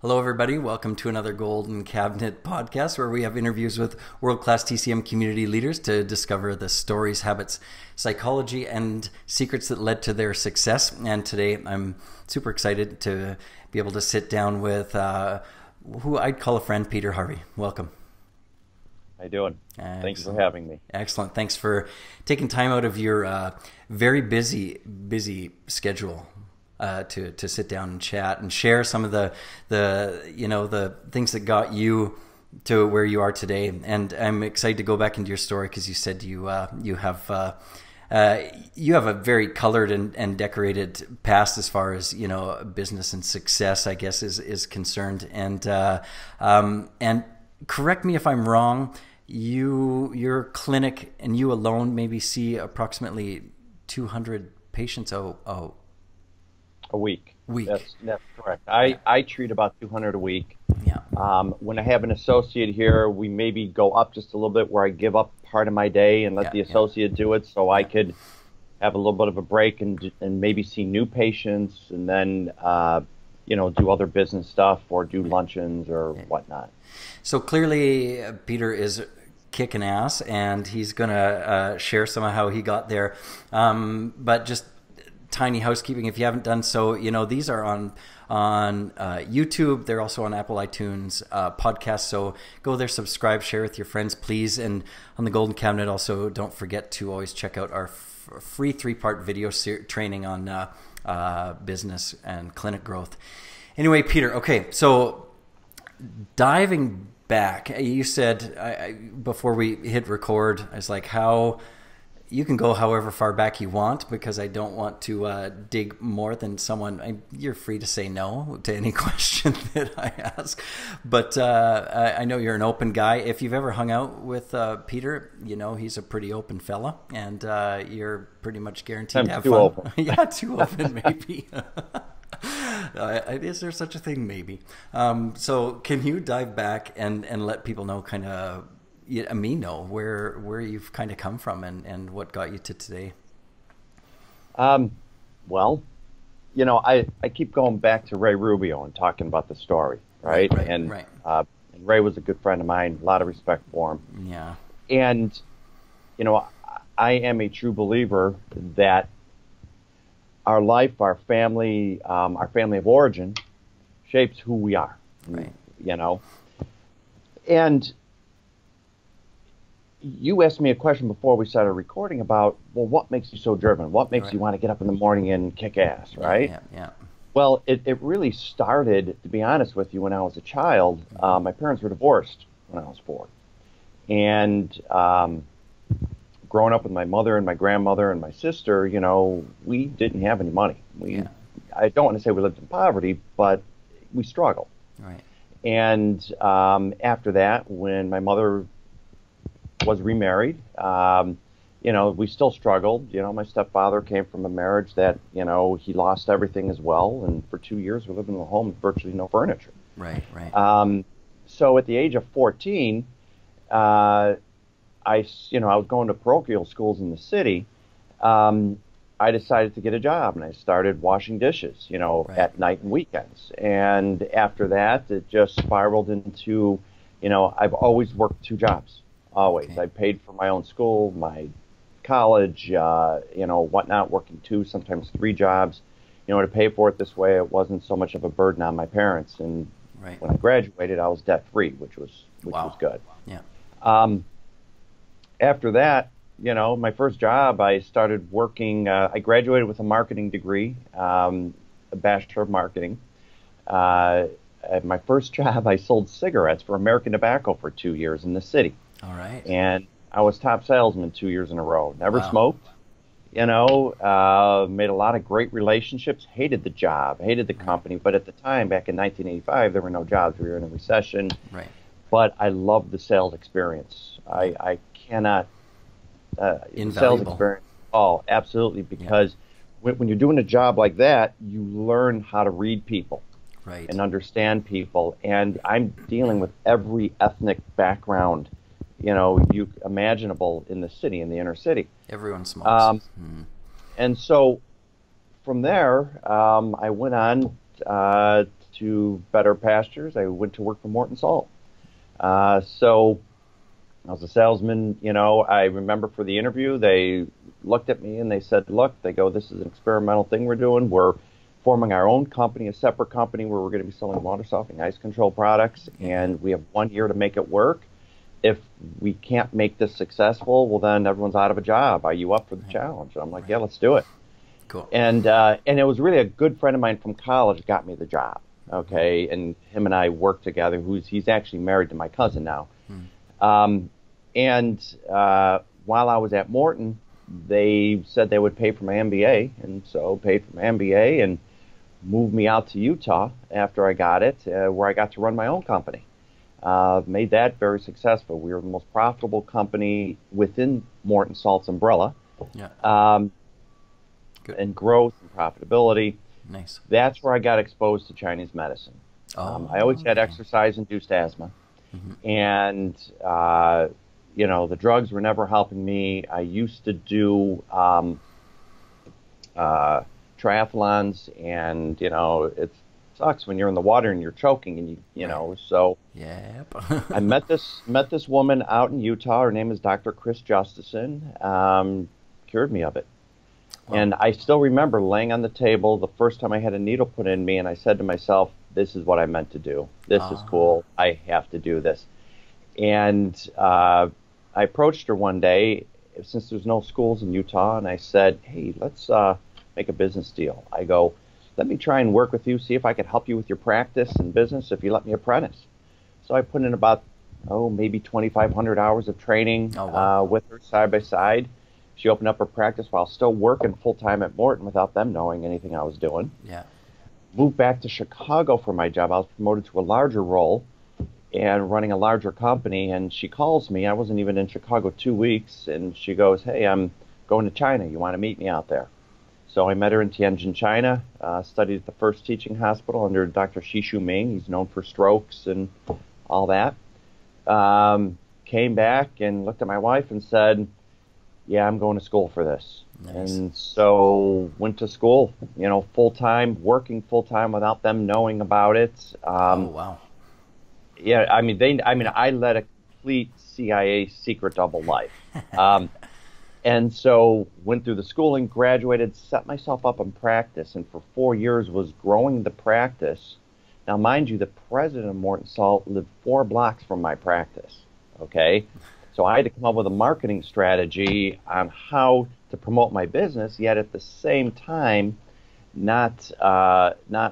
Hello, everybody. Welcome to another Golden Cabinet podcast where we have interviews with world-class TCM community leaders to discover the stories, habits, psychology, and secrets that led to their success. And today I'm super excited to be able to sit down with who I'd call a friend, Peter Harvey. Welcome. How you doing? Excellent. Thanks for having me. Excellent. Thanks for taking time out of your very busy schedule to sit down and chat and share some of the things that got you to where you are today. And I'm excited to go back into your story because you said you have a very colored and decorated past as far as business and success, I guess, is concerned. And correct me if I'm wrong. Your clinic and you alone maybe see approximately 200 patients a week. That's correct. Yeah. I treat about 200 a week. Yeah. When I have an associate here, we maybe go up just a little bit where I give up part of my day and let the associate do it, so I could have a little bit of a break and maybe see new patients and then do other business stuff or do luncheons or whatnot. So clearly, Peter is kicking ass, and he's going to share some of how he got there. But just tiny housekeeping, if you haven't done so, these are on YouTube. They're also on Apple iTunes podcasts. So go there, subscribe, share with your friends, please. And on the Golden Cabinet, also don't forget to always check out our free 3-part video training on business and clinic growth. Anyway, Peter, okay, so diving back, you said before we hit record, I was like, how you can go however far back you want because I don't want to dig more than someone. You're free to say no to any question that I ask, but I know you're an open guy. If you've ever hung out with Peter, he's a pretty open fella, and you're pretty much guaranteed to have fun. Open. Yeah, too open maybe. Is there such a thing? Maybe. So can you dive back and let people know where you've kind of come from and what got you to today? Well, I keep going back to Ray Rubio and talking about the story, right? And Ray was a good friend of mine, a lot of respect for him. Yeah. And, I am a true believer that our life, our family of origin shapes who we are, right? And you asked me a question before we started recording about, well, what makes you so driven? What makes you want to get up in the morning and kick ass, right? Yeah. Well, it really started, to be honest with you, when I was a child. My parents were divorced when I was 4. And growing up with my mother and my grandmother and my sister, we didn't have any money. I don't want to say we lived in poverty, but we struggled. Right. And after that, when my mother was remarried, we still struggled. My stepfather came from a marriage that, he lost everything as well. And for 2 years, we lived in a home with virtually no furniture. Right. So at the age of 14, I was going to parochial schools in the city. I decided to get a job, and I started washing dishes, at night and weekends. And after that, it just spiraled into, I've always worked 2 jobs, always. Okay. I paid for my own school, my college, whatnot, working 2, sometimes 3 jobs, to pay for it this way. It wasn't so much of a burden on my parents. And when I graduated, I was debt-free, which was good. Yeah. After that, my first job, I started working. I graduated with a marketing degree, a bachelor of marketing. At my first job, I sold cigarettes for American Tobacco for 2 years in the city. All right. And I was top salesman 2 years in a row. Never smoked. Made a lot of great relationships. Hated the job, hated the company. But at the time, back in 1985, there were no jobs. We were in a recession. Right. But I loved the sales experience. I cannot. Sales experience. Oh, absolutely. Because when you're doing a job like that, you learn how to read people, and understand people. And I'm dealing with every ethnic background, you imaginable in the city, in the inner city. Everyone smokes. And so from there, I went on to better pastures. I went to work for Morton Salt. So I was a salesman. I remember for the interview, they looked at me and they said, look, they go, this is an experimental thing we're doing. We're forming our own company, a separate company where we're going to be selling water softening ice control products, and we have 1 year to make it work. If we can't make this successful, well, then everyone's out of a job. Are you up for the challenge? And I'm like, yeah, let's do it. Cool. And it was really a good friend of mine from college got me the job. Okay, and him and I worked together. He's actually married to my cousin now. While I was at Morton, they said they would pay for my MBA, and so paid for my MBA and moved me out to Utah after I got it, where I got to run my own company. Made that very successful. We were the most profitable company within Morton Salt's umbrella. Yeah. And growth and profitability. Nice. That's where I got exposed to Chinese medicine. I always had exercise-induced asthma, and the drugs were never helping me. I used to do triathlons, and it sucks when you're in the water and you're choking, and so yep. I met this woman out in Utah. Her name is Dr. Chris Justison. Cured me of it. Wow. And I still remember laying on the table the first time I had a needle put in me, and I said to myself, this is what I meant to do. This is cool. I have to do this. And I approached her one day, since there's no schools in Utah, and I said, hey, let's make a business deal. I go, let me try and work with you, see if I could help you with your practice and business if you let me apprentice. So I put in about, maybe 2,500 hours of training with her side by side. She opened up her practice while still working full-time at Morton without them knowing anything I was doing. Yeah. Moved back to Chicago for my job. I was promoted to a larger role and running a larger company, and she calls me. I wasn't even in Chicago 2 weeks, and she goes, hey, I'm going to China. You want to meet me out there? So I met her in Tianjin, China, studied at the first teaching hospital under Dr. Shi Shuming. He's known for strokes and all that. Came back and looked at my wife and said, yeah, I'm going to school for this. Nice. And so went to school, full-time, working full-time without them knowing about it. Wow. Yeah, I led a complete CIA secret double life. And so went through the schooling, graduated, set myself up in practice, and for 4 years was growing the practice. Now, mind you, the president of Morton Salt lived 4 blocks from my practice, okay? So I had to come up with a marketing strategy on how to promote my business, yet at the same time not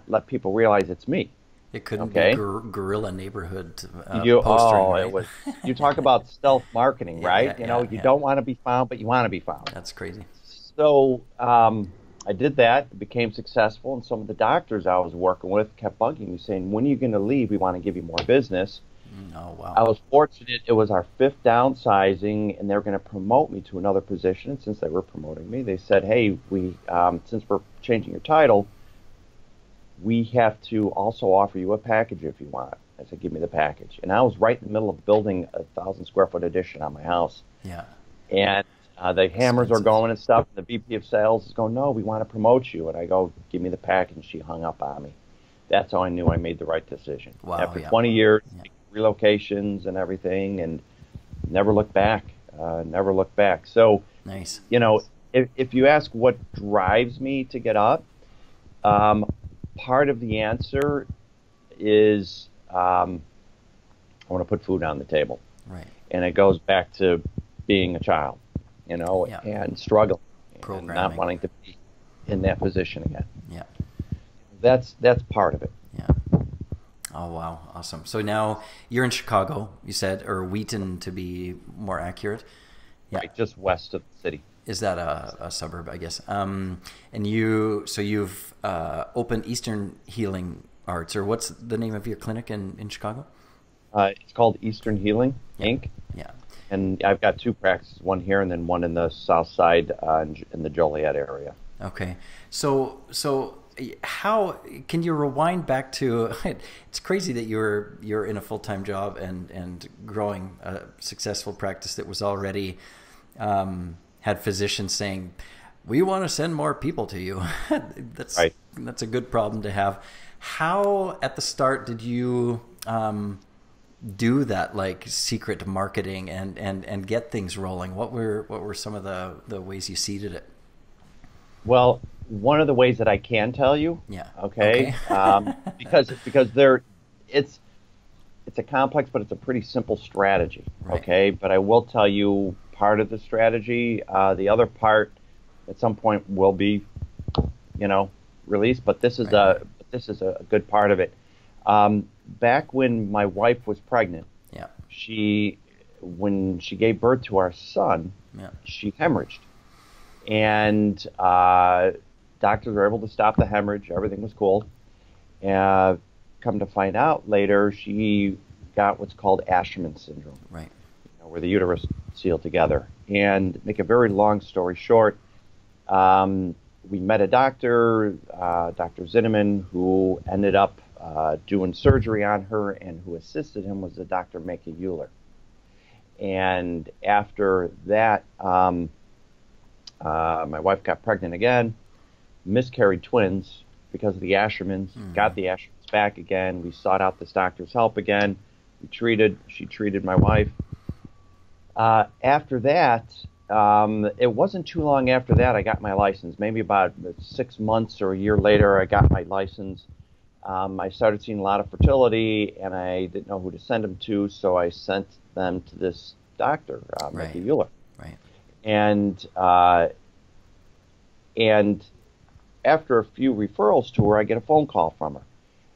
let people realize it's me. It couldn't be guerrilla neighborhood postering, right? It was. You talk about stealth marketing, right? You don't want to be found, but you want to be found. That's crazy. So I did that, became successful, and some of the doctors I was working with kept bugging me, saying, when are you going to leave? We want to give you more business. Oh, wow. I was fortunate. It was our 5th downsizing, and they were going to promote me to another position. And since they were promoting me, they said, hey, since we're changing your title, we have to also offer you a package if you want. I said, give me the package. And I was right in the middle of building a 1,000-square-foot addition on my house. Yeah. And the hammers are going and stuff. And the VP of sales is going, no, we want to promote you. And I go, give me the package. She hung up on me. That's how I knew I made the right decision. Wow, after 20 years, relocations and everything, and never looked back. Never looked back. So, nice. If you ask what drives me to get up, part of the answer is I want to put food on the table. Right. And it goes back to being a child, and struggling and not wanting to be in that position again. Yeah. That's part of it. Yeah. Oh, wow. Awesome. So now you're in Chicago, you said, or Wheaton to be more accurate. Yeah. Right, just west of the city. Is that a suburb, I guess? And you've opened Eastern Healing Arts, or what's the name of your clinic in Chicago? It's called Eastern Healing, Inc. Yeah. And I've got 2 practices, one here and then one in the south side in the Joliet area. Okay. So how can you rewind back to? It's crazy that you're in a full-time job and growing a successful practice that was already had physicians saying, we want to send more people to you. That's Right. that's a good problem to have. How at the start did you do that, like secret marketing and get things rolling? What were some of the ways you seeded it? Well, one of the ways that I can tell you, Yeah. okay, because it's a complex, but it's a pretty simple strategy, Right. okay. But I will tell you part of the strategy. The other part, at some point, will be, released. But this is Right. a good part of it. Back when my wife was pregnant, Yeah. when she gave birth to our son, Yeah. she hemorrhaged, and doctors were able to stop the hemorrhage. Everything was cool. Come to find out later, she got what's called Asherman syndrome, Right. where the uterus sealed together. And make a very long story short, we met a doctor, Dr. Zinnemann, who ended up doing surgery on her, and who assisted him was the Dr. Mecca Euler. And after that, my wife got pregnant again, miscarried twins because of the Ashermans, got the Ashermans back again. We sought out this doctor's help again. She treated my wife. After that, it wasn't too long after that I got my license. Maybe about 6 months or a year later, I got my license. I started seeing a lot of fertility, and I didn't know who to send them to, so I sent them to this doctor, Mecca Euler. Right. And after a few referrals to her, I get a phone call from her.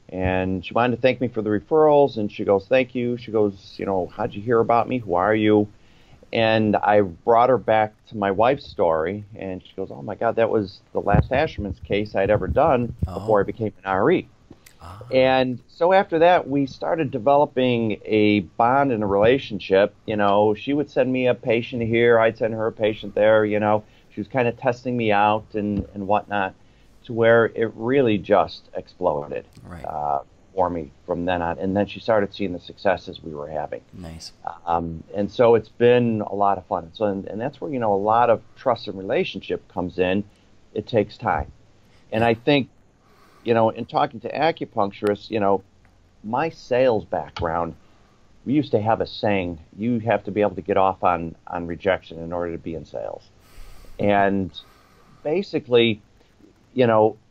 And she wanted to thank me for the referrals, and she goes, thank you. She goes, how'd you hear about me? Who are you? And I brought her back to my wife's story, and she goes, oh my God, that was the last Asherman's case I'd ever done before I became an RE. And so after that, we started developing a bond and a relationship. She would send me a patient here, I'd send her a patient there. She was kind of testing me out and whatnot, to where it really just exploded for me from then on. And then she started seeing the successes we were having. Nice. And so it's been a lot of fun. So and that's where a lot of trust and relationship comes in. It takes time, and I think in talking to acupuncturists, my sales background, we used to have a saying: you have to be able to get off on rejection in order to be in sales. And basically,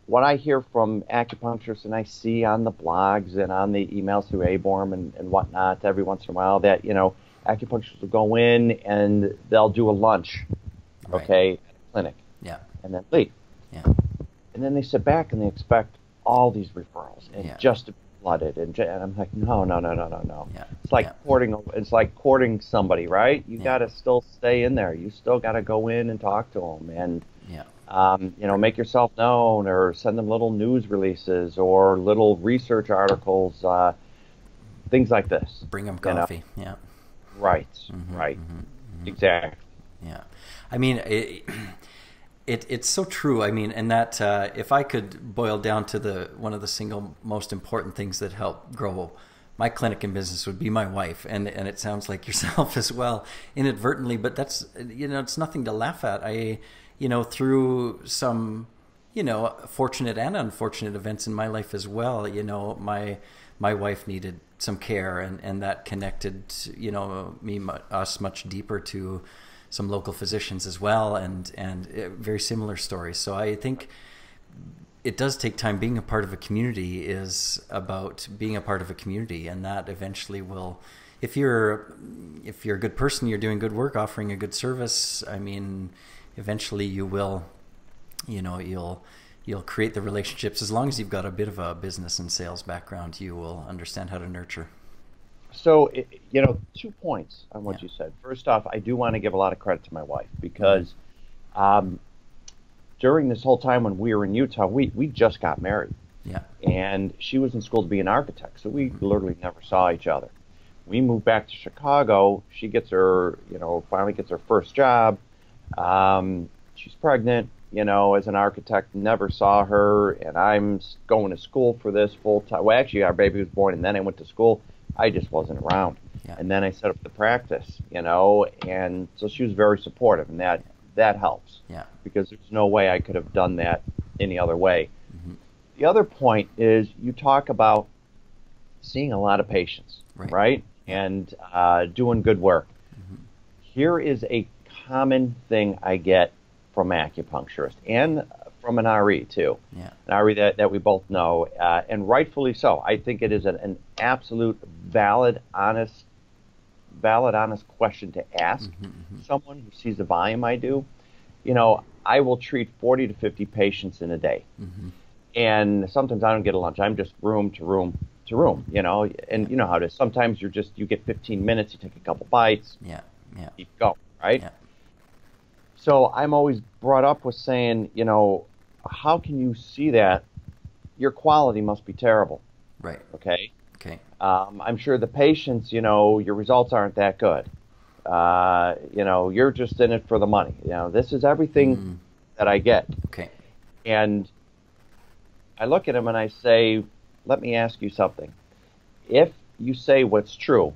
what I hear from acupuncturists and I see on the blogs and on the emails through ABORM and whatnot every once in a while, that, acupuncturists will go in and they'll do a lunch, at a clinic, and then leave. And then they sit back and they expect all these referrals and just to be flooded. And I'm like, no. It's like courting somebody, right? You got to still stay in there. You still got to go in and talk to them and make yourself known, or send them little news releases or little research articles, things like this. Bring them coffee. Yeah. Right. Exactly. Yeah. I mean, it's so true. I mean, and that if I could boil down to one of the single most important things that help grow my clinic and business would be my wife, and it sounds like yourself as well, inadvertently. But that's it's nothing to laugh at. Through some fortunate and unfortunate events in my life as well, my wife needed some care, and that connected us much deeper to some local physicians as well, and very similar stories. So I think it does take time. Being a part of a community is about being a part of a community, and that eventually will, if you're a good person, you're doing good work, offering a good service, I mean, eventually you will, you'll create the relationships. As long as you've got a bit of a business and sales background, you will understand how to nurture. So, 2 points on what you said. First off, I do want to give a lot of credit to my wife, because during this whole time when we were in Utah, we just got married. Yeah. And she was in school to be an architect, so we literally never saw each other. We moved back to Chicago. She gets her, finally gets her first job. She's pregnant, as an architect, never saw her, and I'm going to school for this full time. Well, actually, our baby was born, and then I went to school. I just wasn't around. Yeah. And then I set up the practice, and so she was very supportive, and that that helps. Yeah. Because there's no way I could have done that any other way. Mm-hmm. The other point is you talk about seeing a lot of patients, right? And doing good work. Mm-hmm. Here is a common thing I get from acupuncturists and from an RE too. Yeah. An RE that we both know, and rightfully so. I think it is an absolute valid, honest question to ask someone who sees the volume I do. You know, I will treat 40 to 50 patients in a day. And sometimes I don't get a lunch. I'm just room to room to room, you know, and you know how it is. Sometimes you get 15 minutes, you take a couple bites, keep going, right? Yeah. So I'm always brought up with saying, you know, how can you see that? Your quality must be terrible. Right. Okay. Okay. I'm sure the patients, you know, your results aren't that good. You know, you're just in it for the money. You know, this is everything that I get. Okay. And I look at him and I say, let me ask you something. If you say what's true,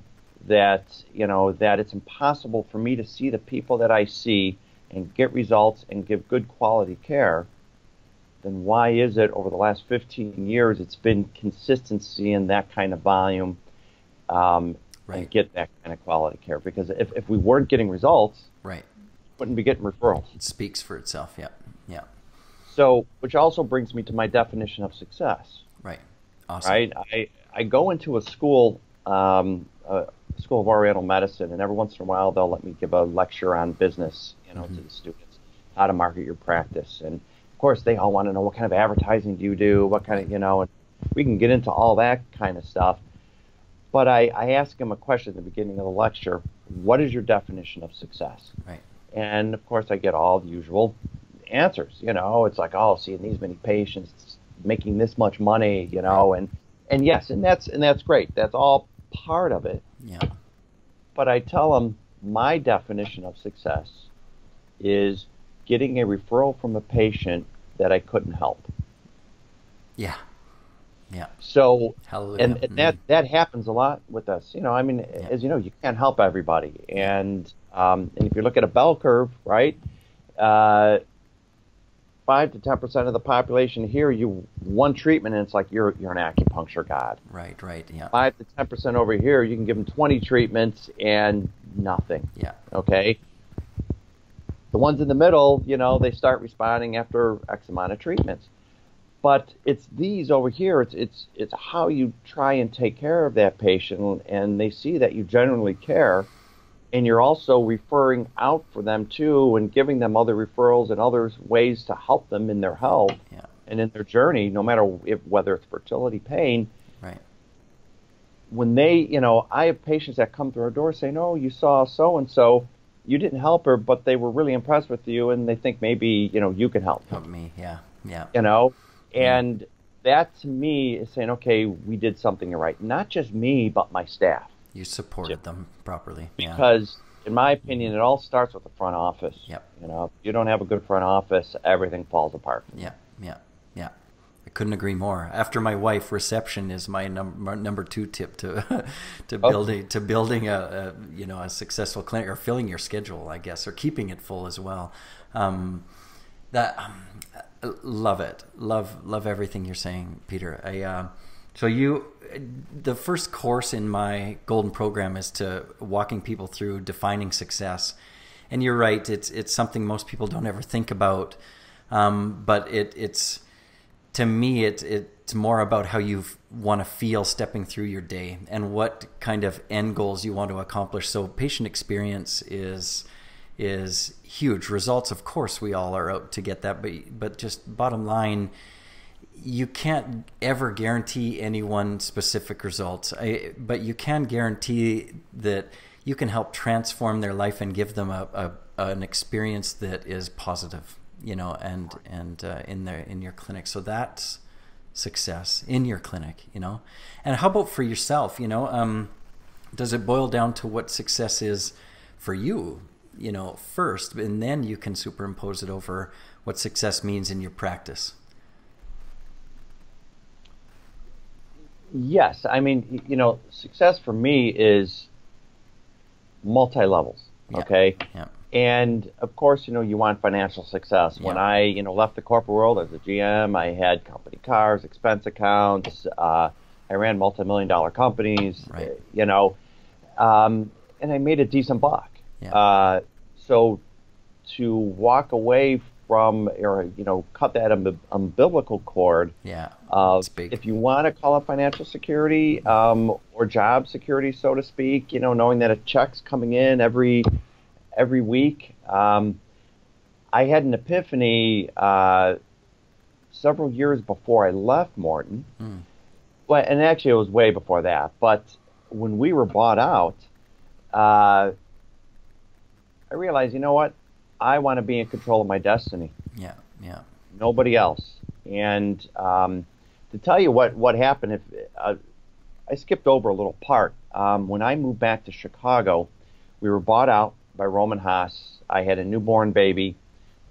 that, you know, that it's impossible for me to see the people that I see and get results and give good quality care, then why is it over the last 15 years it's been consistency in that kind of volume and get that kind of quality care? Because if we weren't getting results, we wouldn't be getting referrals. It speaks for itself, yeah. So, which also brings me to my definition of success. Right. Awesome. Right? I go into a school of Oriental Medicine, and every once in a while they'll let me give a lecture on business, you know, to the students, how to market your practice. And of course, they all want to know, what kind of advertising do you do? What kind of, you know, and we can get into all that kind of stuff. But I ask them a question at the beginning of the lecture: what is your definition of success? Right. And of course, I get all the usual answers. You know, it's like, oh, seeing these many patients, making this much money, you know, and yes, and that's great. That's all part of it. Yeah. But I tell them my definition of success is getting a referral from a patient that I couldn't help. Yeah. Yeah. So, hallelujah. And that happens a lot with us. You know, I mean, as you know, you can't help everybody. And if you look at a bell curve, right, 5 to 10% of the population here, you one treatment and it's like you're an acupuncture god. Right, yeah. 5 to 10% over here, you can give them 20 treatments and nothing. Yeah. Okay. The ones in the middle, you know, they start responding after X amount of treatments. But it's these over here. It's how you try and take care of that patient, and they see that you genuinely care, and you're also referring out for them too, and giving them other referrals and other ways to help them in their health and in their journey, no matter whether it's fertility, pain. Right. When they, you know, I have patients that come through our door saying, "Oh, you saw so and so, you didn't help her, but they were really impressed with you, and they think maybe, you know, you can help." Help me, yeah. You know. And that to me is saying, okay, we did something right. Not just me, but my staff. You supported them properly. Because, in my opinion, it all starts with the front office. Yep. You know, if you don't have a good front office, everything falls apart. Yeah. I couldn't agree more. After my wife, reception is my number 2 tip to building a successful clinic, or filling your schedule, I guess, or keeping it full as well. Love it. Love everything you're saying, Peter. The first course in my Golden Program is to walking people through defining success. And you're right, it's something most people don't ever think about. But it's to me, it's more about how you want to feel stepping through your day and what kind of end goals you want to accomplish. So patient experience is huge. Results, of course, we all are out to get that, but just bottom line, you can't ever guarantee anyone specific results, but you can guarantee that you can help transform their life and give them an experience that is positive, you know, and in your clinic. So that's success in your clinic, you know. And how about for yourself, you know? Does it boil down to what success is for you? You know, first, and then you can superimpose it over what success means in your practice. Yes, I mean, you know, success for me is multi-levels, okay? Yeah. And of course, you want financial success. When I, left the corporate world as a GM, I had company cars, expense accounts. I ran multi-million-dollar companies. Right. And I made a decent buck. Yeah. So to walk away from, or cut that umbilical cord. Yeah. Of, it's big. if you want to call it financial security, or job security, so to speak, knowing that a check's coming in every week. I had an epiphany several years before I left Morton. Well, and actually it was way before that. But when we were bought out, I realized, you know what? I want to be in control of my destiny. Yeah, yeah. Nobody else. And to tell you what happened, I skipped over a little part. When I moved back to Chicago, we were bought out by Roman Haas. I had a newborn baby,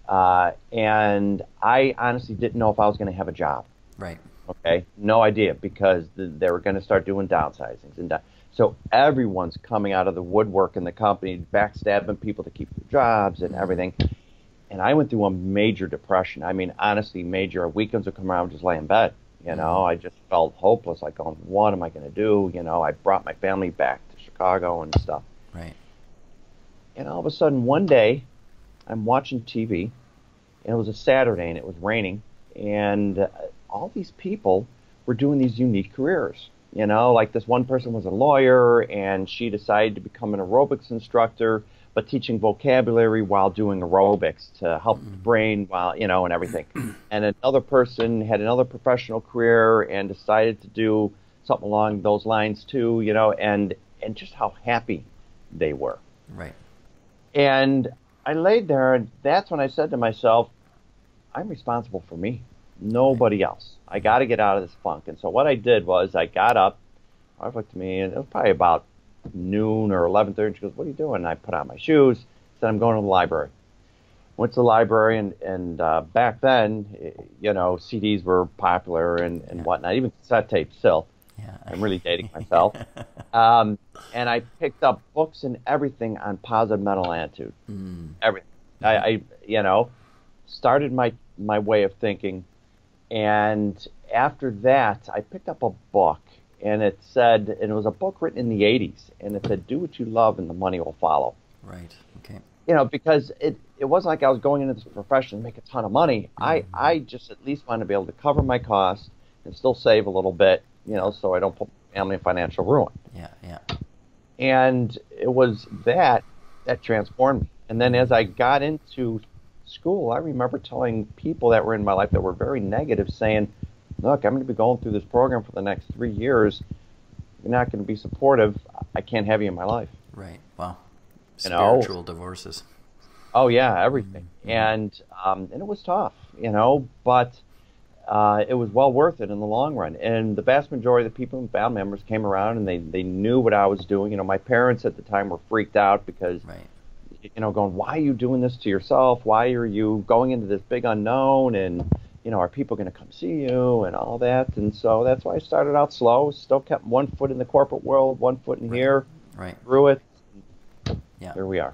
and I honestly didn't know if I was going to have a job. Right. Okay, no idea, because they were going to start doing downsizings, and so everyone's coming out of the woodwork in the company, backstabbing people to keep their jobs and everything. And I went through a major depression. I mean, honestly, major. Weekends would come around, just lay in bed. I just felt hopeless, like, going, what am I going to do? I brought my family back to Chicago and stuff. Right. And all of a sudden, one day, I'm watching TV, and it was a Saturday, and it was raining, and all these people were doing these unique careers. Like this one person was a lawyer, and she decided to become an aerobics instructor, but teaching vocabulary while doing aerobics to help the brain while, and everything. And another person had another professional career and decided to do something along those lines too, and just how happy they were. Right. And I laid there, and that's when I said to myself, I'm responsible for me, nobody else. I got to get out of this funk. And so what I did was I got up, my wife looked at me, and it was probably about noon or 11:30, and she goes, what are you doing? And I put on my shoes, said, I'm going to the library. Went to the library, and back then, CDs were popular and whatnot, even cassette tapes still. Yeah. I'm really dating myself. And I picked up books and everything on positive mental attitude. Everything. I started my way of thinking. And after that, I picked up a book, and it was a book written in the 80s, and it said, do what you love and the money will follow. Right. Okay. Because it wasn't like I was going into this profession to make a ton of money. I just at least wanted to be able to cover my costs and still save a little bit, so I don't put my family in financial ruin. Yeah, yeah. And it was that transformed me. And then as I got into school, I remember telling people that were in my life that were very negative, saying, look, I'm going to be going through this program for the next 3 years. You're not going to be supportive. I can't have you in my life. Right. Wow. Spiritual divorces. Oh, yeah, everything. And it was tough, but it was well worth it in the long run. And the vast majority of the people and family members came around, and they knew what I was doing. My parents at the time were freaked out because, going, why are you doing this to yourself? Why are you going into this big unknown? And, are people going to come see you and all that? And so that's why I started out slow, still kept 1 foot in the corporate world, 1 foot in here, grew it. Yeah. Here we are.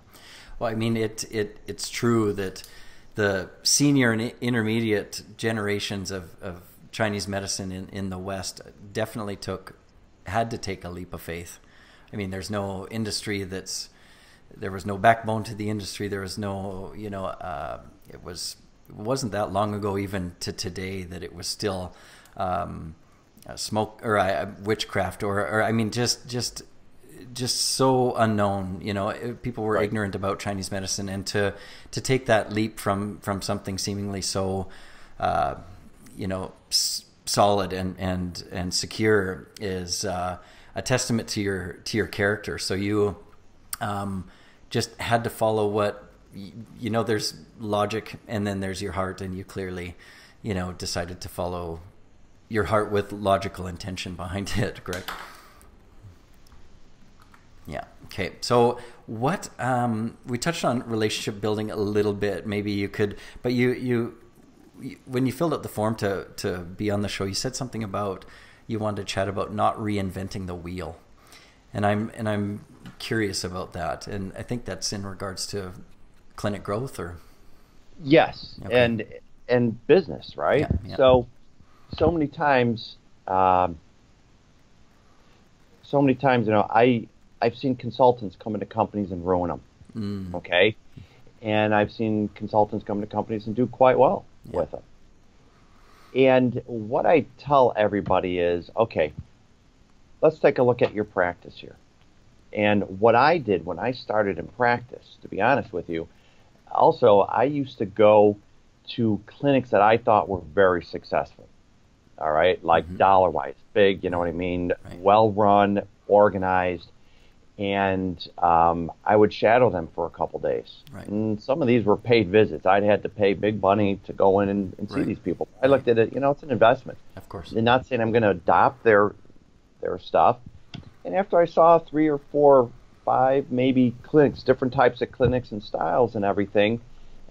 Well, I mean, it's true that the senior and intermediate generations of Chinese medicine in the West definitely had to take a leap of faith. I mean, there's no industry there was no backbone to the industry. There was no, it wasn't that long ago, even to today, that it was still smoke or witchcraft or I mean, just so unknown. People were ignorant about Chinese medicine, and to take that leap from something seemingly so solid and secure is a testament to your character. So you just had to follow what there's logic, and then there's your heart, and you clearly decided to follow your heart with logical intention behind it, correct? Yeah. Okay. So what we touched on relationship building a little bit. Maybe you could, but you when you filled out the form to be on the show, you said something about you wanted to chat about not reinventing the wheel, and I'm curious about that. And I think that's in regards to clinic growth, or? Yes, Okay. and business, right? Yeah, yeah, So many times, I've seen consultants come into companies and ruin them. mm, Okay, and I've seen consultants come into companies and do quite well yeah, with them. And what I tell everybody is, okay, let's take a look at your practice here. And what I did when I started in practice, to be honest with you, also, I used to go to clinics that I thought were very successful. All right, like mm-hmm, dollar-wise, big, you know what I mean, right, well-run, organized, and I would shadow them for a couple days. right, And some of these were paid visits. I'd had to pay big money to go in and see right, these people. I right. looked at it, it's an investment. Of course. They're not saying I'm going to adopt their stuff. And after I saw 3 or 4, 5, maybe clinics, different types of clinics and styles and everything,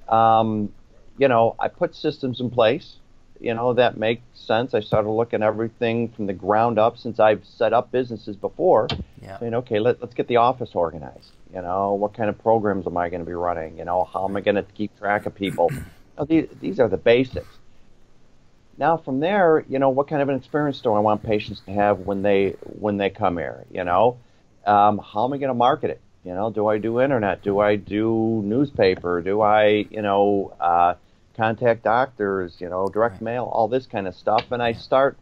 I put systems in place, that make sense. I started looking at everything from the ground up since I've set up businesses before, Yeah, saying, okay, let's get the office organized. What kind of programs am I going to be running? How am I right, going to keep track of people? These are the basics. Now from there, what kind of an experience do I want patients to have when they come here? How am I going to market it? Do I do internet? Do I do newspaper? Do I, contact doctors? Direct right, mail? All this kind of stuff. And I yeah, start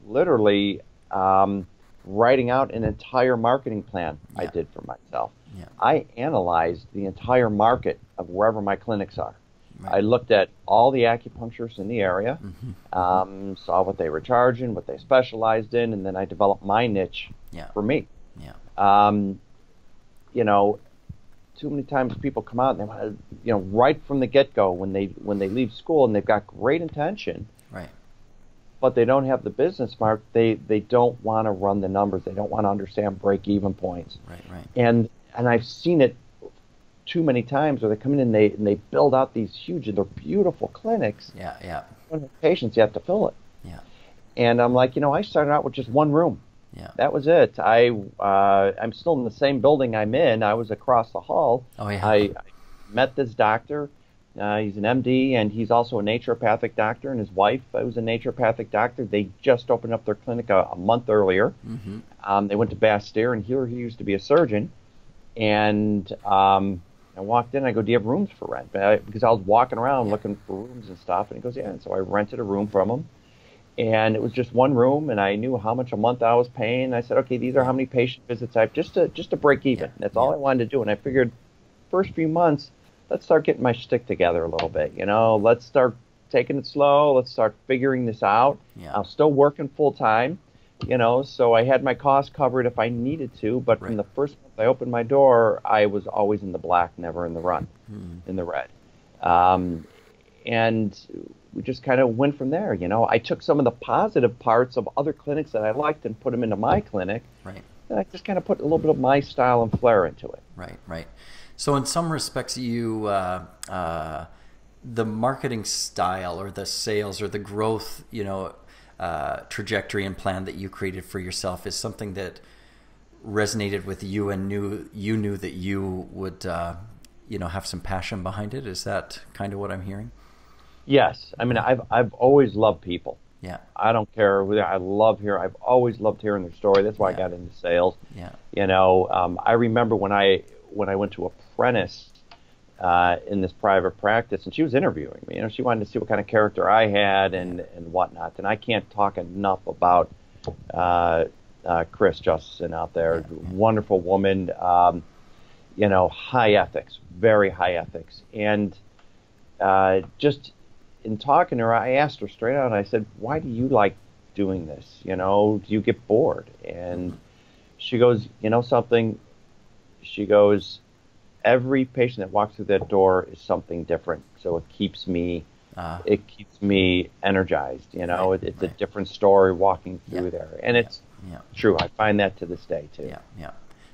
literally writing out an entire marketing plan I yeah, did for myself. yeah, I analyzed the entire market of wherever my clinics are. right, I looked at all the acupuncturists in the area, mm-hmm, mm-hmm, saw what they were charging, what they specialized in, and then I developed my niche yeah, for me. yeah, Um, you know, Too many times people come out and they want to, right from the get-go when they leave school and they've got great intention, right, but they don't have the business mark. They don't want to run the numbers. They don't want to understand break-even points. right, right, And I've seen it too many times where they come in and they build out these huge, they're beautiful clinics. yeah, yeah, When you have patients, you have to fill it. yeah, And I'm like, I started out with just one room. yeah. That was it. I'm still in the same building I'm in. I was across the hall. Oh, yeah, I met this doctor. He's an MD, and he's also a naturopathic doctor, and his wife was a naturopathic doctor. They just opened up their clinic a month earlier. mm-hmm, They went to Bastyr, and here he used to be a surgeon. And I walked in, and I go, do you have rooms for rent? Because I was walking around yeah, looking for rooms and stuff. And he goes, yeah. And so I rented a room from him. And it was just one room, and I knew how much a month I was paying. I said, okay, these are yeah, how many patient visits I have, just to break yeah, even. That's yeah, all I wanted to do. And I figured, first few months, let's start getting my shtick together a little bit. Let's start taking it slow. Let's start figuring this out. yeah, I'm still working full time, so I had my costs covered if I needed to. But from right, the first month I opened my door, I was always in the black, never in the mm, in the red. And we just kind of went from there. I took some of the positive parts of other clinics that I liked and put them into my clinic. right, And I just kind of put a little bit of my style and flair into it. right, right. So in some respects, the marketing style or the sales or the growth, trajectory and plan that you created for yourself is something that resonated with you and you knew that you would, have some passion behind it. Is that kind of what I'm hearing? Yes, I mean I've always loved people. Yeah, I don't care who I've always loved hearing their story. That's why I yeah, got into sales. yeah, I remember when I went to apprentice in this private practice, and she was interviewing me. She wanted to see what kind of character I had and whatnot. And I can't talk enough about Chris Justison out there. yeah, yeah, Wonderful woman. High ethics, very high ethics, and just in talking to her, I asked her straight out. I said, "Why do you like doing this? Do you get bored?" And she goes, something? She goes, every patient that walks through that door is something different. So it keeps me energized. right, It's a right, different story walking yeah, through there. And yeah, it's yeah, true. I find that to this day too. yeah, yeah.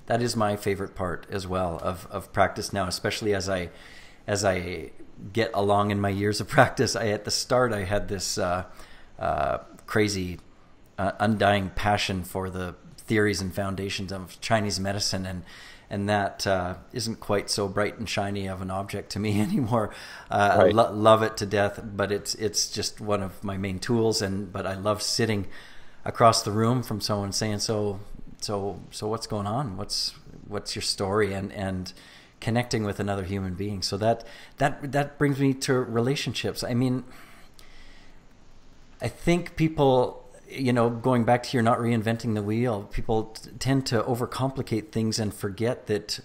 That is my favorite part as well of practice now, especially as I get along in my years of practice. At the start, I had this crazy, undying passion for the theories and foundations of Chinese medicine, and that isn't quite so bright and shiny of an object to me anymore. I love it to death, but it's just one of my main tools. But I love sitting across the room from someone saying, so what's going on? What's your story? And connecting with another human being. So that brings me to relationships. I mean, I think people, going back to your not reinventing the wheel, people tend to overcomplicate things and forget that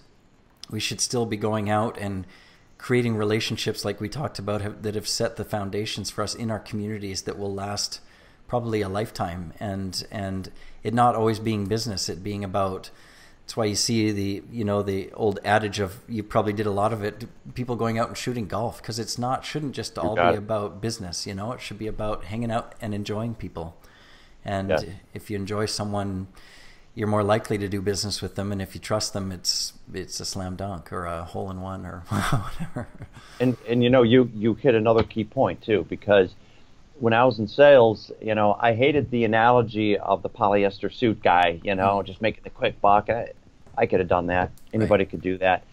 we should still be going out and creating relationships like we talked about that have set the foundations for us in our communities that will last probably a lifetime, and it not always being business, it being about. That's why you see the old adage of, you probably did a lot of it, people going out and shooting golf, because shouldn't just all be about business. It should be about hanging out and enjoying people. And if you enjoy someone, you're more likely to do business with them, and if you trust them, it's a slam dunk or a hole in one or whatever. And you hit another key point too, because when I was in sales, I hated the analogy of the polyester suit guy, just making the quick buck. I could have done that. Anybody could do that.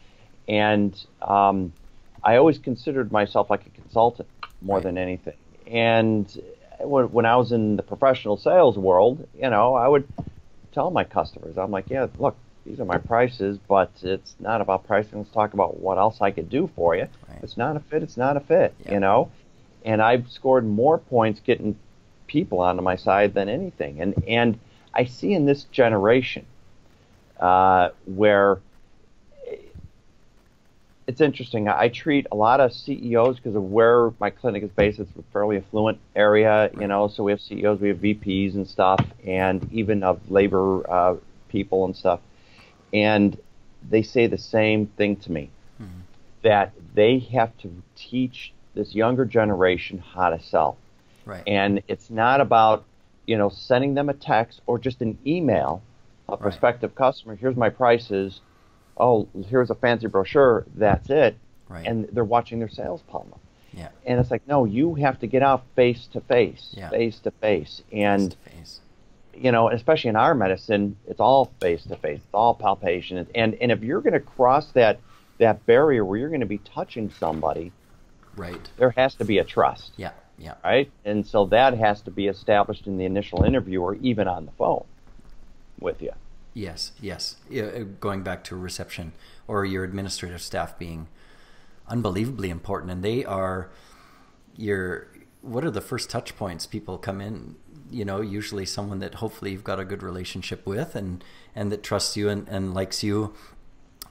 And I always considered myself like a consultant more than anything. And when I was in the professional sales world, I would tell my customers, I'm like, yeah, look, these are my prices, but it's not about pricing. Let's talk about what else I could do for you. Right. If it's not a fit, it's not a fit, And I've scored more points getting people onto my side than anything. And I see in this generation where it's interesting. I treat a lot of CEOs because of where my clinic is based. It's a fairly affluent area, so we have CEOs, we have VPs and stuff, and even of labor people and stuff. And they say the same thing to me, that they have to teach this younger generation how to sell. Right. And it's not about, sending them a text or just an email, a prospective customer, here's my prices, oh, here's a fancy brochure, that's it. Right. And they're watching their sales funnel. Yeah. And it's like, no, you have to get out face to face, face to face. And, especially in our medicine, it's all face to face, it's all palpation. And if you're going to cross that barrier where you're going to be touching somebody, there has to be a trust. Yeah. Right? And so that has to be established in the initial interview or even on the phone with you. Yes. Going back to reception or your administrative staff being unbelievably important, and they are what are the first touch points? People come in, usually someone that hopefully you've got a good relationship with and that trusts you and likes you,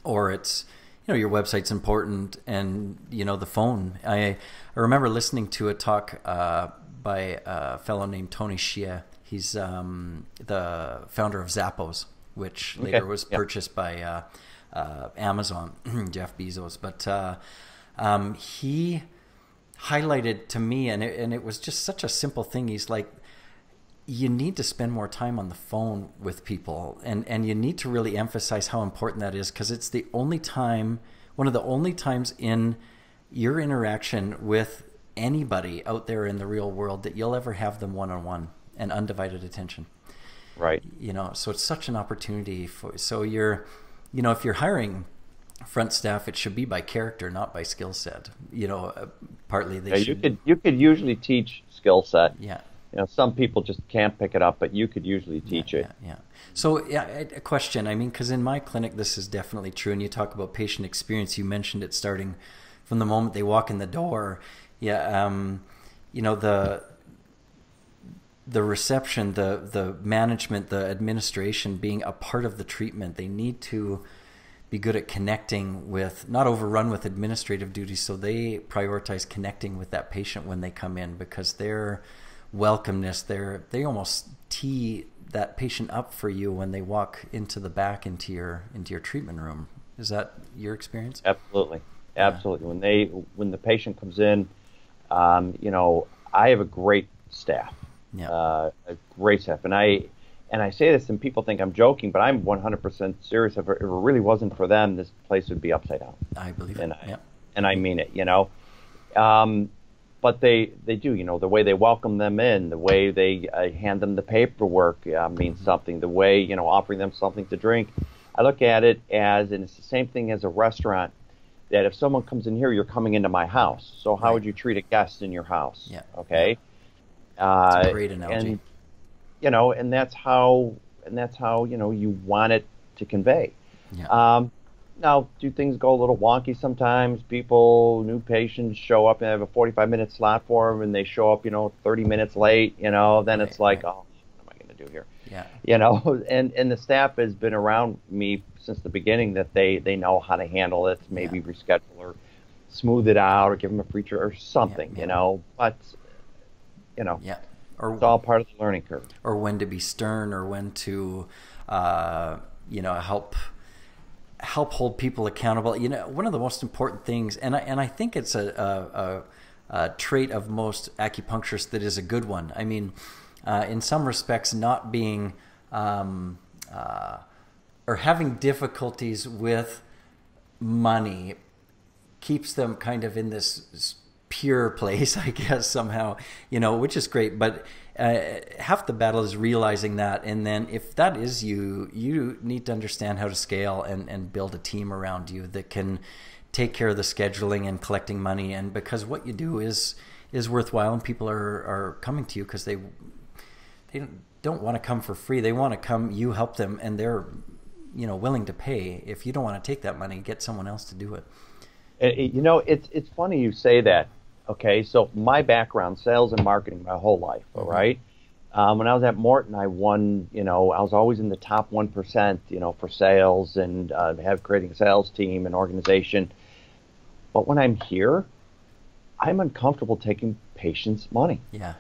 or it's, your website's important, and, the phone. I remember listening to a talk by a fellow named Tony Hsieh. He's the founder of Zappos, which later was purchased by Amazon, Jeff Bezos. But he highlighted to me, and it was just such a simple thing. He's like, you need to spend more time on the phone with people, and you need to really emphasize how important that is, because it's one of the only times in your interaction with anybody out there in the real world that you'll ever have them one-on-one and undivided attention. Right. So it's such an opportunity so you're, if you're hiring front staff, it should be by character, not by skill set. Partly you could usually teach skill set. Yeah. Some people just can't pick it up, but you could usually teach it. Yeah. So, a question. I mean, because in my clinic, this is definitely true. And you talk about patient experience. You mentioned it starting from the moment they walk in the door. Yeah. The reception, the management, the administration being a part of the treatment. They need to be good at connecting with, not overrun with administrative duties. So they prioritize connecting with that patient when they come in, because their welcomeness, they almost tee that patient up for you when they walk into your treatment room. Is that your experience? Absolutely. When the patient comes in, I have a great staff. A great staff, and I say this, and people think I'm joking, but I'm 100% serious. If it really wasn't for them, this place would be upside down. I believe it. Yeah. And I mean it. but they do, the way they welcome them in, the way they hand them the paperwork means something, the way, offering them something to drink. I look at it as, and it's the same thing as a restaurant, that if someone comes in here, you're coming into my house. So how would you treat a guest in your house? Yeah. Okay. That's a great analogy. And that's how you want it to convey. Yeah. Now, do things go a little wonky sometimes? New patients show up and have a 45-minute slot for them, and they show up, 30 minutes late, then it's like, oh, what am I going to do here? Yeah. And the staff has been around me since the beginning, that they know how to handle it, maybe reschedule or smooth it out or give them a preacher or something, but, Yeah. Or, it's all part of the learning curve. Or when to be stern, or when to, help hold people accountable. One of the most important things, and I think it's a trait of most acupuncturists that is a good one. I mean, in some respects, not being or having difficulties with money keeps them kind of in this pure place, I guess, somehow, which is great. But half the battle is realizing that, and then if that is you need to understand how to scale and build a team around you that can take care of the scheduling and collecting money. And because what you do is worthwhile, and people are coming to you because they don't want to come for free. They want to come, you help them, and they're willing to pay. If you don't want to take that money, get someone else to do it. It's funny you say that. Okay, so my background, sales and marketing, my whole life. All right. When I was at Morton, I won. I was always in the top 1%. For sales, and have creating a sales team and organization. But when I'm here, I'm uncomfortable taking patients' money. Yeah.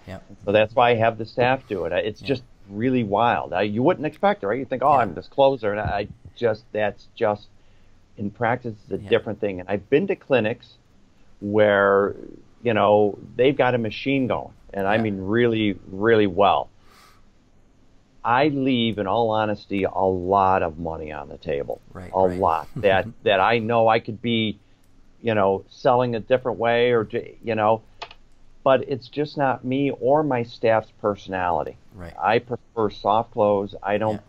So that's why I have the staff do it. It's just really wild. You wouldn't expect it, right? You think, I'm this closer, and that's just in practice, it's a different thing. And I've been to clinics where they've got a machine going, and I mean really, really well. I leave, in all honesty, a lot of money on the table. Right. Lot that I know I could be, selling a different way, or but it's just not me or my staff's personality. Right. I prefer soft close. I don't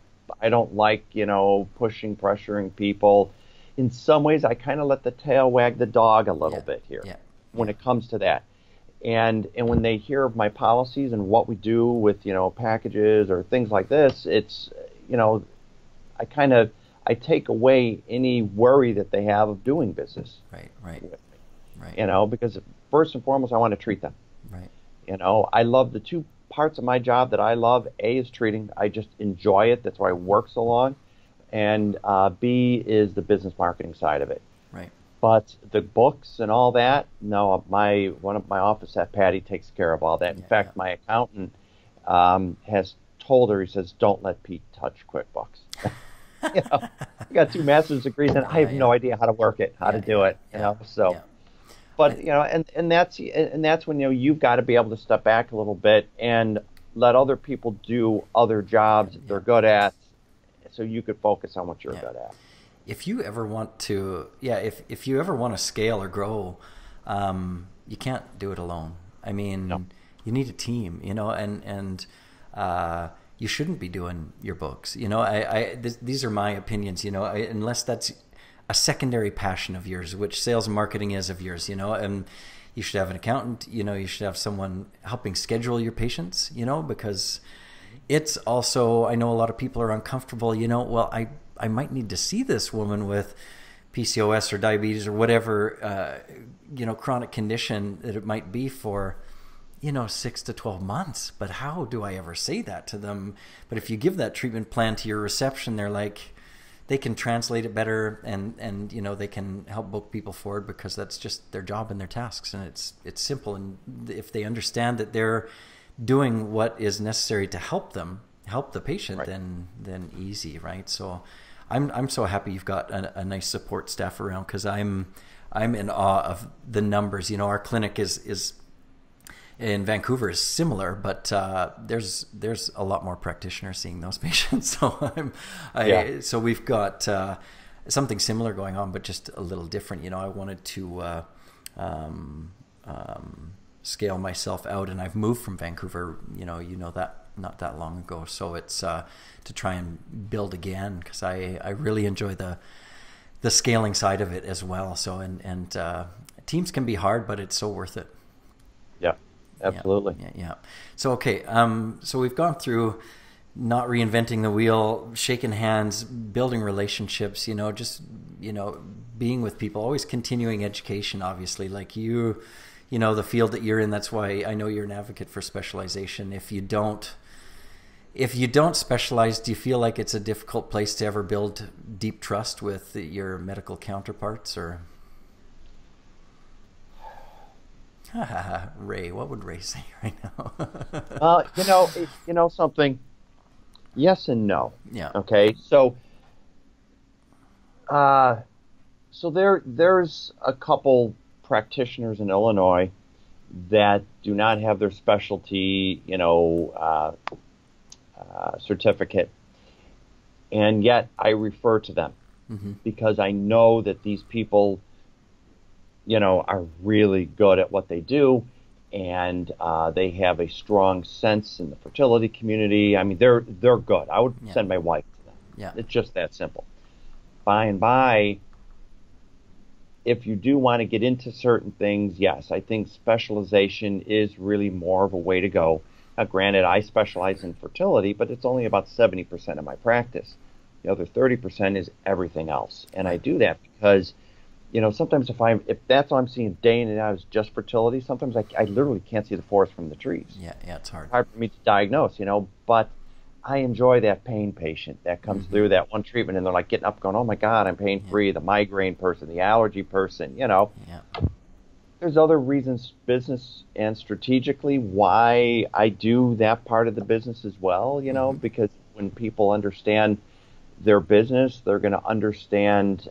like, pushing, pressuring people. In some ways, I kind of let the tail wag the dog a little bit here when it comes to that. And when they hear of my policies and what we do with, packages or things like this, it's, I take away any worry that they have of doing business. Right. Because first and foremost, I want to treat them. Right. I love the two parts of my job that I love. A is treating. I just enjoy it. That's why I work so long. And B is the business marketing side of it. Right. But the books and all that, no, one of my office at Patty takes care of all that. In fact, my accountant has told her, he says, don't let Pete touch QuickBooks. I got 2 master's degrees, and I have no idea how to work it, how to do it. So, but and that's when you've got to be able to step back a little bit and let other people do other jobs that they're good at, so you could focus on what you're good at. If you ever want to, if you ever want to scale or grow, you can't do it alone. I mean, you need a team, and you shouldn't be doing your books. These are my opinions, unless that's a secondary passion of yours, which sales and marketing is of yours, and you should have an accountant, you should have someone helping schedule your patients, because it's also, I know a lot of people are uncomfortable, well, I might need to see this woman with PCOS or diabetes or whatever, chronic condition that it might be for, 6 to 12 months. But how do I ever say that to them? But if you give that treatment plan to your reception, they're like, they can translate it better, and they can help book people forward, because that's just their job and their tasks. And it's simple. And if they understand that they're doing what is necessary to help the patient, then easy, right? So I'm so happy you've got a nice support staff around, because I'm in awe of the numbers. Our clinic is in Vancouver is similar, but there's a lot more practitioners seeing those patients. So so we've got something similar going on, but just a little different. I wanted to scale myself out, and I've moved from Vancouver, you know that not that long ago. So it's to try and build again, because I really enjoy the scaling side of it as well. So and teams can be hard, but it's so worth it. Yeah, absolutely. Yeah. So okay, so we've gone through not reinventing the wheel, shaking hands, building relationships, just, being with people, always continuing education, obviously, like the field that you're in. That's why I know you're an advocate for specialization. If you don't specialize, do you feel like it's a difficult place to ever build deep trust with your medical counterparts? Or Ray, what would Ray say right now? Something. Yes and no. Yeah. Okay. So, there's a couple practitioners in Illinois that do not have their specialty, certificate, and yet I refer to them because I know that these people, are really good at what they do. And they have a strong sense in the fertility community. I mean, they're good. I would send my wife to them. Yeah. It's just that simple. By and by, if you do want to get into certain things, yes, I think specialization is really more of a way to go. Now, granted, I specialize in fertility, but it's only about 70% of my practice. The other 30% is everything else. And I do that because sometimes if that's all I'm seeing day in and out is just fertility, sometimes I literally can't see the forest from the trees. Yeah, it's hard. It's hard for me to diagnose, but I enjoy that pain patient that comes through that one treatment and they're like getting up going, oh my God, I'm pain-free, the migraine person, the allergy person, Yeah. There's other reasons, business and strategically, why I do that part of the business as well, because when people understand their business, they're going to understand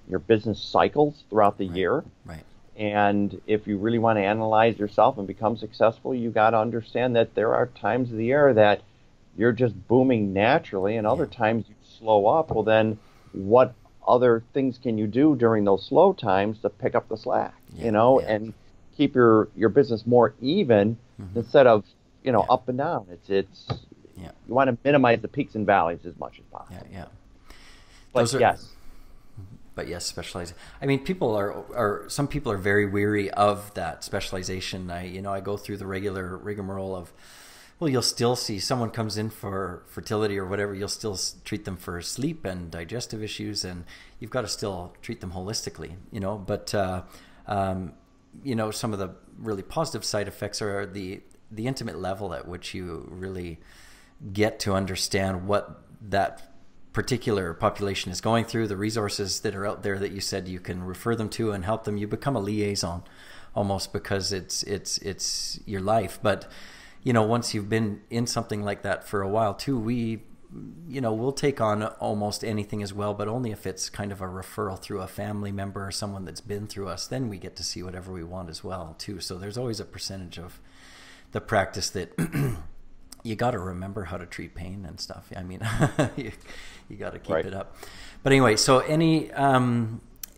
your business cycles throughout the year. Right. And if you really want to analyze yourself and become successful, you got to understand that there are times of the year that you're just booming naturally and other times you slow up. Well, then what other things can you do during those slow times to pick up the slack, and keep your business more even instead of, up and down. It's you want to minimize the peaks and valleys as much as possible. Yeah. But yes. But yes, specializing. I mean, some people are very weary of that specialization. I go through the regular rigmarole of, well, you'll still see someone comes in for fertility or whatever, you'll still treat them for sleep and digestive issues, and you've got to still treat them holistically, But, some of the really positive side effects are the intimate level at which you really get to understand what that particular population is going through, the resources that are out there that you said you can refer them to and help them. You become a liaison almost because it's your life. But once you've been in something like that for a while too, we'll take on almost anything as well, but only if it's kind of a referral through a family member or someone that's been through us. Then we get to see whatever we want as well too. So there's always a percentage of the practice that you got to remember how to treat pain and stuff. I mean, you got to keep it up. But anyway, so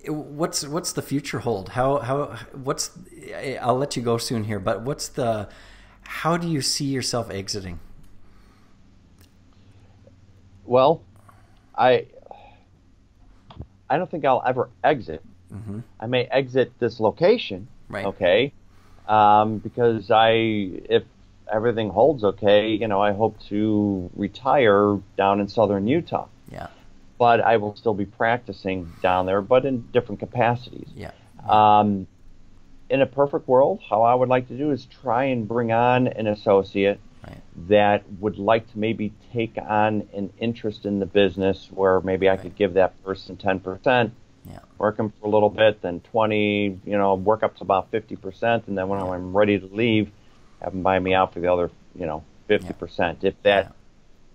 what's the future hold? I'll let you go soon here, but how do you see yourself exiting? Well, I don't think I'll ever exit. I may exit this location. Right. Okay. Because if everything holds okay, I hope to retire down in southern Utah. Yeah. But I will still be practicing down there, but in different capacities. Yeah. In a perfect world, how I would like to do is try and bring on an associate that would like to maybe take on an interest in the business where maybe I could give that person 10%, work them for a little bit, then 20, work up to about 50%, and then when I'm ready to leave, have them buy me out for the other, 50%, if that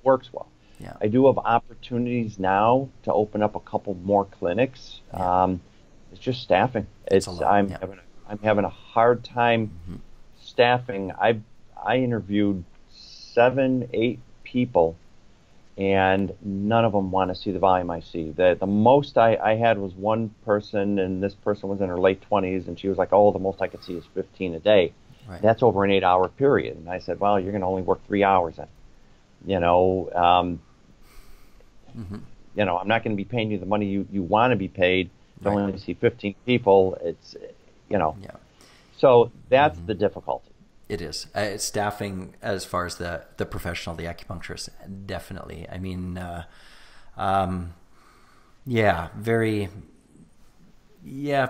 works well. Yeah. I do have opportunities now to open up a couple more clinics. It's just staffing. I'm having a hard time staffing. I interviewed 7-8 people and none of them want to see the volume I see. The most I had was one person, and this person was in her late 20s, and she was like, oh, the most I could see is 15 a day. Right. That's over an 8-hour period. And I said, well, you're going to only work 3 hours then. You know, you know, I'm not going to be paying you the money you want to be paid to only see 15 people. It's, you know, so that's the difficulty. It is. It's staffing as far as the professional, the acupuncturist, definitely. I mean,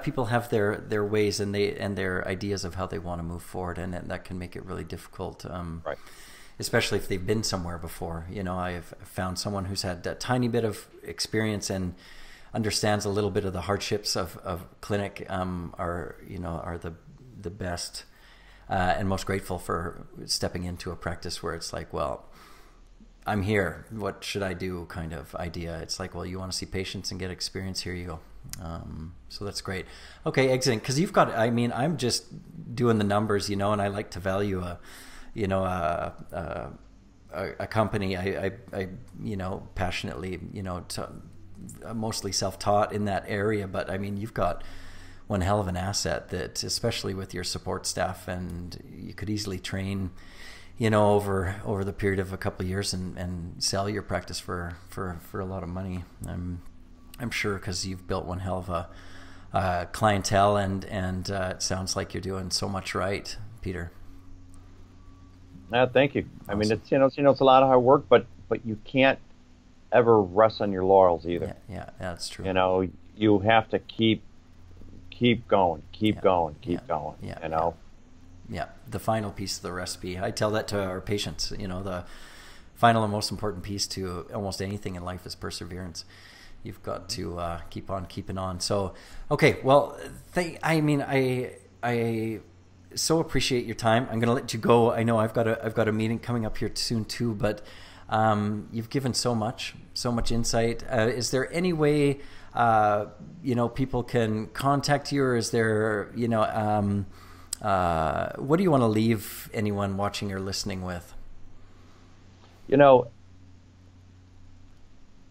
people have their ways and their ideas of how they want to move forward, and that can make it really difficult. Right. Especially if they've been somewhere before. You know, I've found someone who's had a tiny bit of experience and understands a little bit of the hardships of clinic are the best and most grateful for stepping into a practice where it's like, well, I'm here, what should I do kind of idea. It's like, well, you want to see patients and get experience, here you go. So that's great. Okay, excellent. Because you've got, I mean, I'm just doing the numbers, you know, and I like to value a company. I you know, passionately, you know, mostly self-taught in that area, but I mean, you've got one hell of an asset that, especially with your support staff, and you could easily train, you know, over the period of a couple of years and sell your practice for a lot of money. I'm sure, because you've built one hell of a clientele, and it sounds like you're doing so much right, Peter. Thank you. Awesome. I mean, it's it's a lot of hard work, but you can't ever rest on your laurels either. Yeah, that's true. You know, you have to keep going, keep going. Yeah, you know. Yeah, the final piece of the recipe. I tell that to our patients. You know, the final and most important piece to almost anything in life is perseverance. You've got to keep on keeping on. So, okay, well, I so appreciate your time. I'm going to let you go. I know I've got a meeting coming up here soon too, but you've given so much insight. Is there any way you know, people can contact you, or is there, you know, what do you want to leave anyone watching or listening with? You know,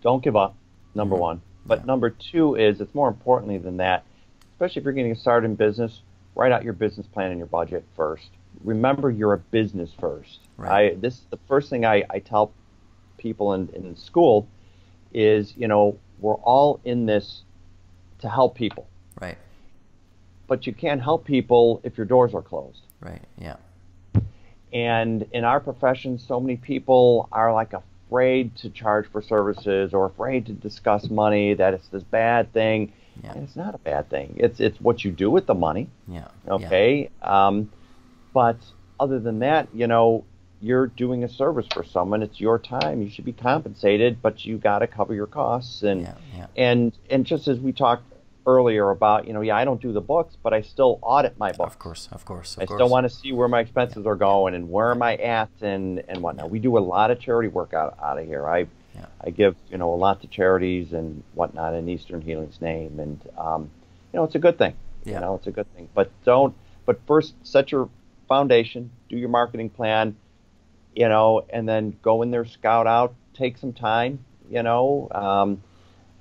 don't give up, number one. But number two is, it's more importantly than that, especially if you're getting started in business, write out your business plan and your budget first. Remember, you're a business first. Right. This is the first thing I tell people in school is, you know, we're all in this to help people. Right. But you can't help people if your doors are closed. Right, yeah. And in our profession, so many people are like afraid to charge for services or afraid to discuss money, that it's this bad thing. Yeah. And it's not a bad thing. It's what you do with the money. Yeah. Okay. Yeah. But other than that, you know, you're doing a service for someone. It's your time. You should be compensated, but you got to cover your costs. And and just as we talked earlier about, you know, I don't do the books, but I still audit my books. Of course. I still want to see where my expenses are going and where am I at and whatnot. We do a lot of charity work out of here. I give, you know, a lot to charities and whatnot in Eastern Healing's name, and you know, it's a good thing. You know, it's a good thing. But first set your foundation, do your marketing plan, you know, and then go in there, scout out, take some time, you know.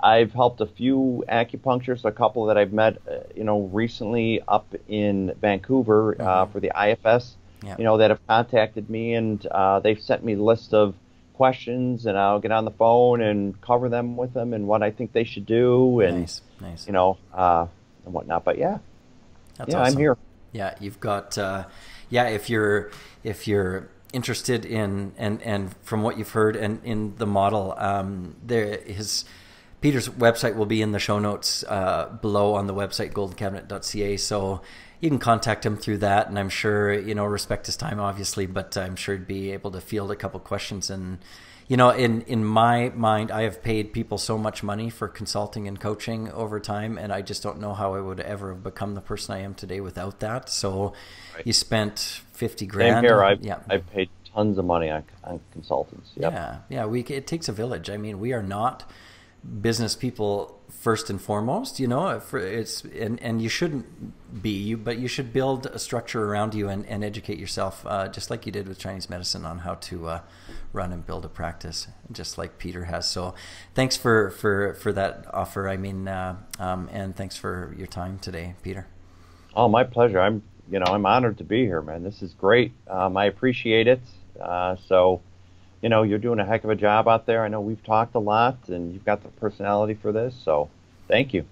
I've helped a few acupuncturists, a couple that I've met, you know, recently up in Vancouver for the IFS, you know, that have contacted me, and they've sent me a list of questions, and I'll get on the phone and cover them with them and what I think they should do, and nice. You know, and whatnot. But that's awesome. I'm here. Yeah, you've got if you're interested in and from what you've heard and in the model, Peter's website will be in the show notes below on the website goldencabinet.ca, so you can contact him through that, and I'm sure, you know, respect his time obviously, but I'm sure he'd be able to field a couple questions. And you know, in my mind, I have paid people so much money for consulting and coaching over time, and I just don't know how I would ever have become the person I am today without that. So you spent $50 grand. Same here. I've paid tons of money on consultants. Yep. Yeah. It takes a village. I mean, we are not business people first and foremost, you know, and you shouldn't be, but you should build a structure around you and educate yourself, just like you did with Chinese medicine, on how to run and build a practice, just like Peter has. So thanks for that offer. I mean, and thanks for your time today, Peter. Oh, my pleasure. I'm honored to be here, man. This is great. I appreciate it. So, you're doing a heck of a job out there. I know we've talked a lot, and you've got the personality for this. So, thank you.